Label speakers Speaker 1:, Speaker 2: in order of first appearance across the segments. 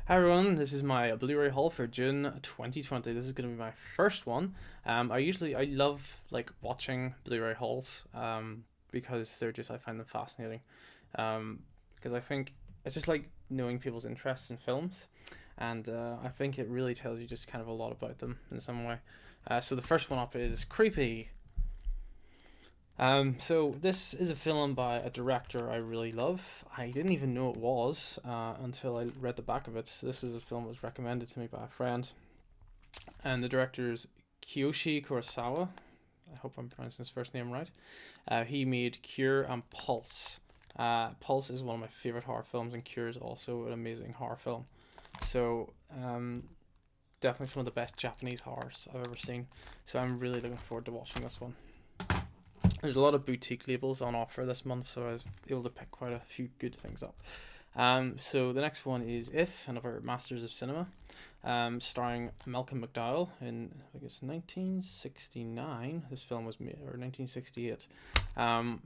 Speaker 1: Hi everyone, this is my Blu Ray haul for June 2020. This is going to be my first one. I love like watching Blu Ray hauls because I find them fascinating. Because I think it's just like knowing people's interests in films, and I think it really tells you just kind of a lot about them in some way. So the first one up is Creepy. So this is a film by a director I really love. I didn't even know it was until I read the back of it. So this was a film that was recommended to me by a friend, and the director's Kiyoshi Kurosawa. I hope I'm pronouncing his first name right. He made Cure and Pulse. Pulse is one of my favorite horror films, and Cure is also an amazing horror film. So definitely some of the best Japanese horrors I've ever seen. So I'm really looking forward to watching this one. There's a lot of boutique labels on offer this month, so I was able to pick quite a few good things up. So the next one is If, another Masters of Cinema, starring Malcolm McDowell in, I guess, 1969. This film was made, or 1968. I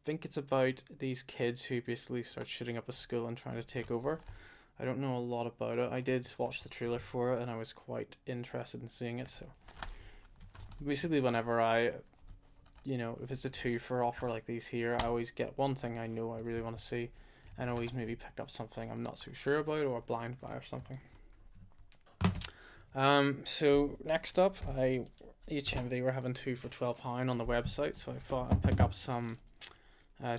Speaker 1: think it's about these kids who basically start shooting up a school and trying to take over. I don't know a lot about it. I did watch the trailer for it, and I was quite interested in seeing it. So basically, whenever if it's a two for offer like these here, I always get one thing I know I really want to see, and always maybe pick up something I'm not so sure about or blind buy or something. So next up, HMV were having 2 for £12 on the website, so I thought I'd pick up some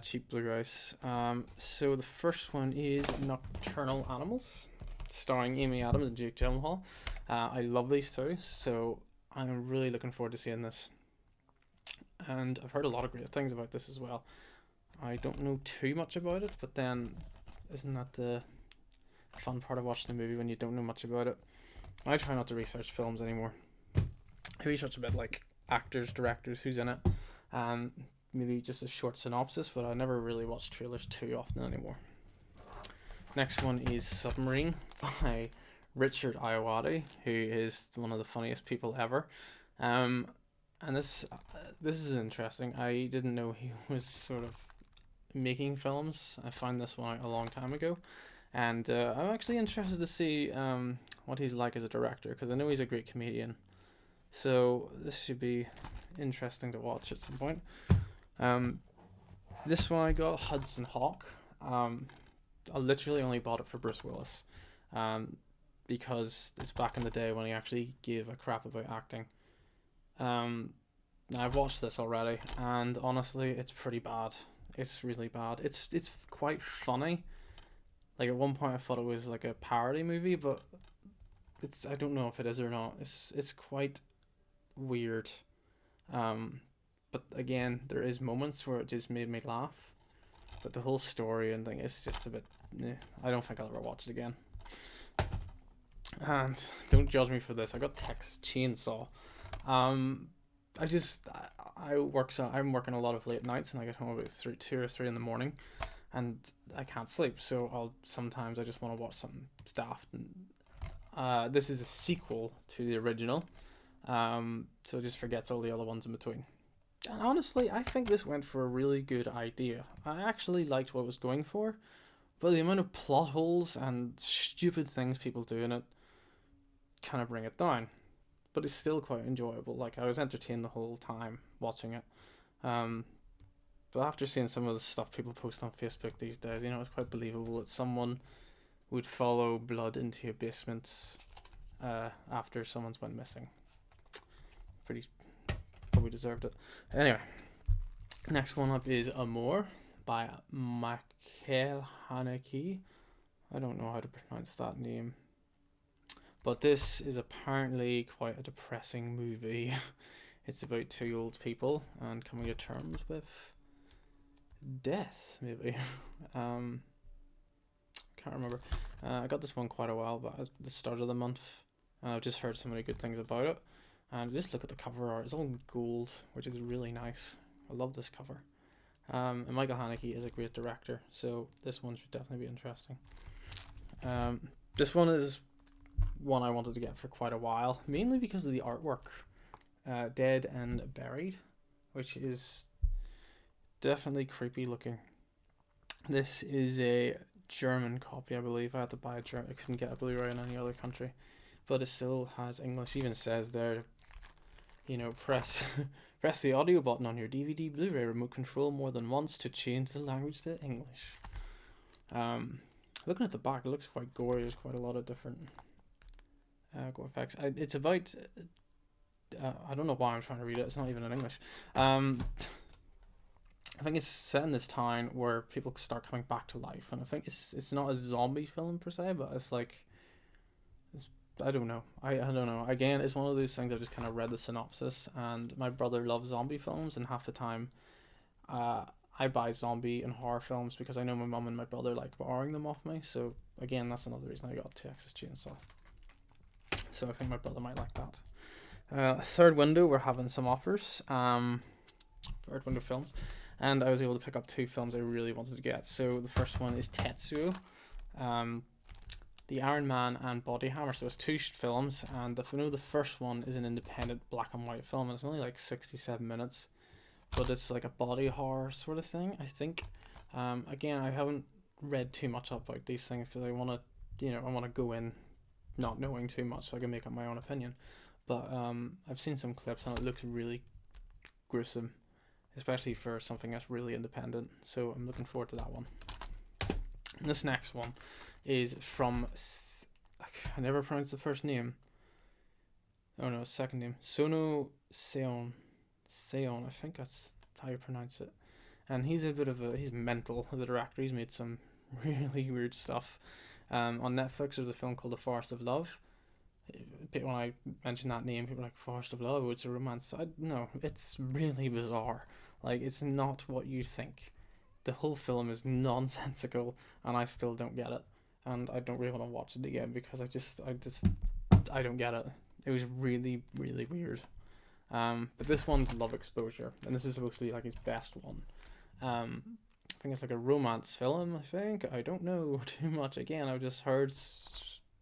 Speaker 1: cheap Blu-rays. So the first one is Nocturnal Animals, starring Amy Adams and Jake Gyllenhaal. I love these two, so I'm really looking forward to seeing this. And I've heard a lot of great things about this as well. I don't know too much about it, but then isn't that the fun part of watching a movie when you don't know much about it? I try not to research films anymore. I research a bit like actors, directors, who's in it, and maybe just a short synopsis, but I never really watch trailers too often anymore. Next one is Submarine by Richard Ayoade, who is one of the funniest people ever. And this is interesting. I didn't know he was sort of making films. I found this one out a long time ago, and I'm actually interested to see what he's like as a director, because I know he's a great comedian. So this should be interesting to watch at some point. This one I got, Hudson Hawk. I literally only bought it for Bruce Willis, because it's back in the day when he actually gave a crap about acting. I've watched this already, and honestly, it's pretty bad. It's really bad. It's quite funny. Like at one point, I thought it was like a parody movie, but I don't know if it is or not. It's quite weird. But again, there is moments where it just made me laugh. But the whole story and thing is just a bit. I don't think I'll ever watch it again. And don't judge me for this. I got Texas Chainsaw. I'm working a lot of late nights, and I get home about 2 or 3 in the morning, and I can't sleep. So sometimes I just want to watch something daft. And this is a sequel to the original, so it just forgets all the other ones in between. And honestly, I think this went for a really good idea. I actually liked what it was going for, but the amount of plot holes and stupid things people do in it kind of bring it down. But it's still quite enjoyable. Like, I was entertained the whole time watching it. But after seeing some of the stuff people post on Facebook these days, it's quite believable that someone would follow blood into a basement after someone's went missing. Probably deserved it. Anyway, next one up is Amour by Michael Haneke. I don't know how to pronounce that name. But this is apparently quite a depressing movie. It's about 2 old people and coming to terms with death, maybe. Can't remember. I got this one quite a while, but at the start of the month, and I've just heard so many good things about it. And just look at the cover art; it's all gold, which is really nice. I love this cover. And Michael Haneke is a great director, so this one should definitely be interesting. This one is one I wanted to get for quite a while, mainly because of the artwork. Dead and Buried, which is definitely creepy looking. This is a German copy, I believe. I had to buy a German. I couldn't get a Blu-ray in any other country, but it still has English. Even says there, press press the audio button on your DVD Blu-ray remote control more than once to change the language to English. Looking at the back, it looks quite gory. There's quite a lot of different gore effects. It's about. I don't know why I'm trying to read it. It's not even in English. I think it's set in this town where people start coming back to life, and I think it's not a zombie film per se, but it's like, I don't know. I don't know. Again, it's one of those things. I just kind of read the synopsis, and my brother loves zombie films, and half the time, I buy zombie and horror films because I know my mum and my brother like borrowing them off me. So again, that's another reason I got Texas Chainsaw. So I think my brother might like that. Third Window, we're having some offers. Third Window films. And I was able to pick up 2 films I really wanted to get. So the first one is Tatsu, The Iron Man and Body Hammer. So it's 2 films, and the first one is an independent black and white film, and it's only like 67 minutes, but it's like a body horror sort of thing, I think. Again, I haven't read too much about these things because I want to go in not knowing too much so I can make up my own opinion. But I've seen some clips and it looks really gruesome, especially for something that's really independent. So I'm looking forward to that one. And this next one is from, I never pronounced the first name. Oh no, second name. Sono Seon. I think that's how you pronounce it. And he's he's mental as a director. He's made some really weird stuff. On Netflix, there's a film called The Forest of Love. When I mention that name, people are like, Forest of Love, it's a romance. No, it's really bizarre. Like, it's not what you think. The whole film is nonsensical, and I still don't get it. And I don't really want to watch it again because I don't get it. It was really, really weird. But this one's Love Exposure, and this is supposed to be like his best one. I think it's like a romance film, I don't know too much. Again, I've just heard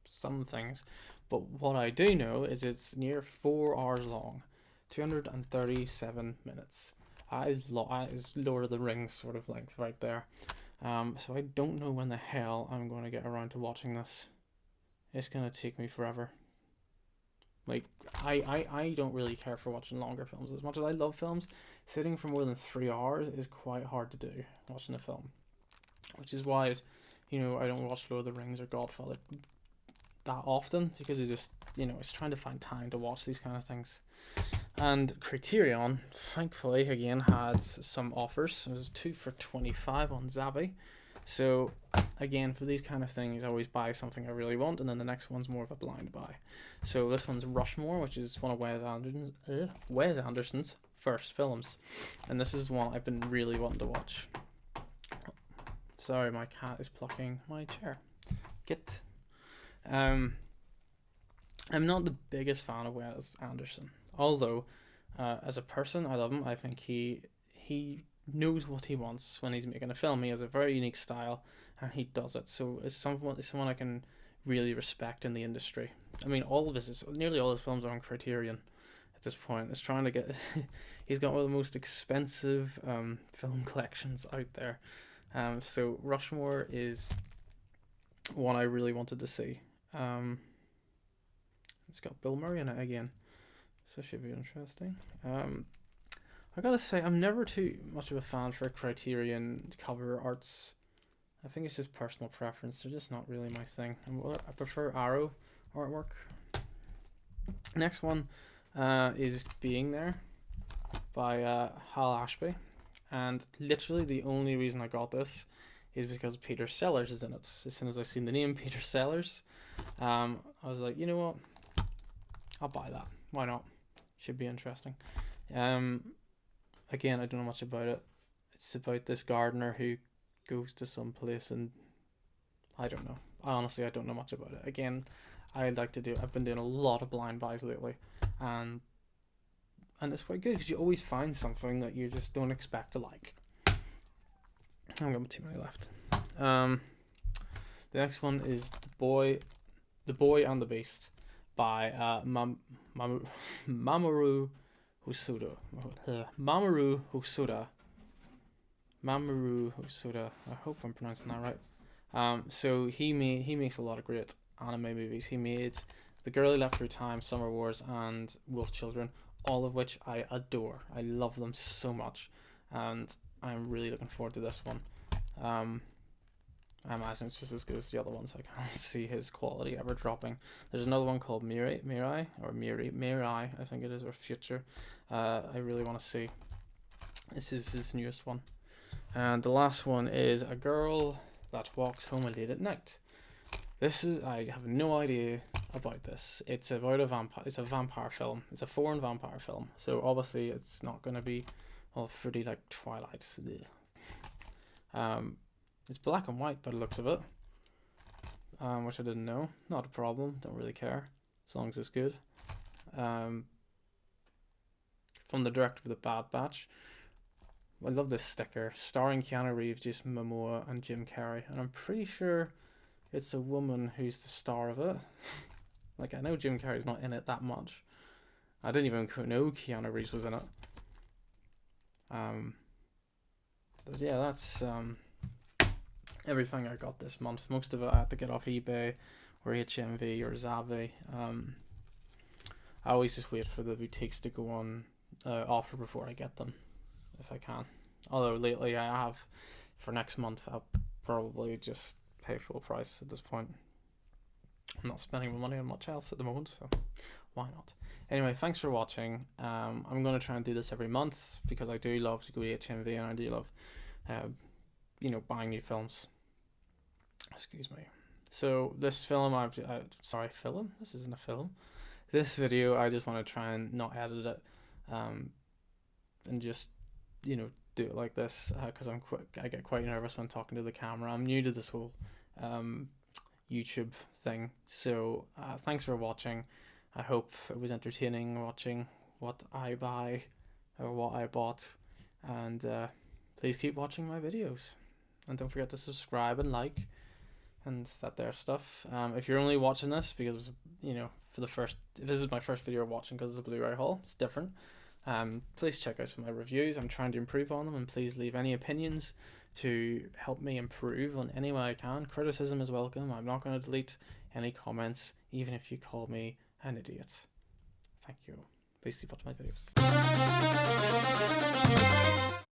Speaker 1: some things. But what I do know is it's near 4 hours long, 237 minutes. That is Lord of the Rings sort of length right there. So I don't know when the hell I'm going to get around to watching this. It's going to take me forever. Like, I don't really care for watching longer films. As much as I love films, sitting for more than 3 hours is quite hard to do, watching a film. Which is why, I don't watch Lord of the Rings or Godfather that often, because it's trying to find time to watch these kind of things. And Criterion, thankfully, again, had some offers. It was 2 for $25 on Zabi. So, again, for these kind of things, I always buy something I really want, and then the next one's more of a blind buy. So this one's Rushmore, which is one of Wes Anderson's first films. And this is one I've been really wanting to watch. Sorry, my cat is plucking my chair. Get... I'm not the biggest fan of Wes Anderson, although as a person I love him. I think he knows what he wants when he's making a film. He has a very unique style and he does it. So it's someone I can really respect in the industry. I mean, nearly all his films are on Criterion at this point. It's trying to get he's got one of the most expensive film collections out there. So Rushmore is one I really wanted to see. It's got Bill Murray in it again, so it should be interesting. I gotta say, I'm never too much of a fan for Criterion cover arts. I think it's just personal preference. They're just not really my thing. I prefer Arrow artwork. Next one is Being There by Hal Ashby, and literally the only reason I got this is because Peter Sellers is in it. As soon as I seen the name Peter Sellers, I was like, you know what? I'll buy that. Why not? Should be interesting. Again, I don't know much about it. It's about this gardener who goes to some place and I don't know. Honestly, I don't know much about it. Again, I've been doing a lot of blind buys lately, and it's quite good because you always find something that you just don't expect to like. I haven't got too many left. The next one is The Boy and the Beast by Mamoru Hosoda. Mamoru Hosoda. I hope I'm pronouncing that right. So he makes a lot of great anime movies. He made The Girl Who Left Through Time, Summer Wars, and Wolf Children, all of which I adore. I love them so much, and I'm really looking forward to this one. I imagine it's just as good as the other ones. I can't see his quality ever dropping. There's another one called Mirai, I think it is, or Future. I really want to see. This is his newest one. And the last one is A Girl That Walks Home Late at Night. I have no idea about this. It's about a vampire. It's a vampire film. It's a foreign vampire film. So obviously it's not going to be all fruity like Twilight. It's black and white by the looks of it, which I didn't know. Not a problem. Don't really care as long as it's good. From the director of The Bad Batch. I love this sticker, starring Keanu Reeves, Jason Momoa, and Jim Carrey, and I'm pretty sure it's a woman who's the star of it. Like, I know Jim Carrey's not in it that much. I didn't even know Keanu Reeves was in it. But yeah, that's everything I got this month. Most of it I had to get off eBay or HMV or Zavi. I always just wait for the boutiques to go on offer before I get them, if I can. Although lately I have, for next month, I'll probably just pay full price at this point. I'm not spending my money on much else at the moment, so why not? Anyway, thanks for watching. I'm going to try and do this every month because I do love to go to HMV and I do love buying new films. Excuse me. So this film, film? This isn't a film. This video, I just want to try and not edit it, and just, do it like this, because I get quite nervous when talking to the camera. I'm new to this whole YouTube thing. So thanks for watching. I hope it was entertaining watching what I buy or what I bought, and please keep watching my videos. And don't forget to subscribe and like and that there stuff. If you're only watching this because if this is my first video watching because it's a Blu Ray haul, it's different. Please check out some of my reviews. I'm trying to improve on them, and please leave any opinions to help me improve on any way I can. Criticism is welcome. I'm not going to delete any comments, even if you call me an idiot. Thank you. Please keep watching my videos.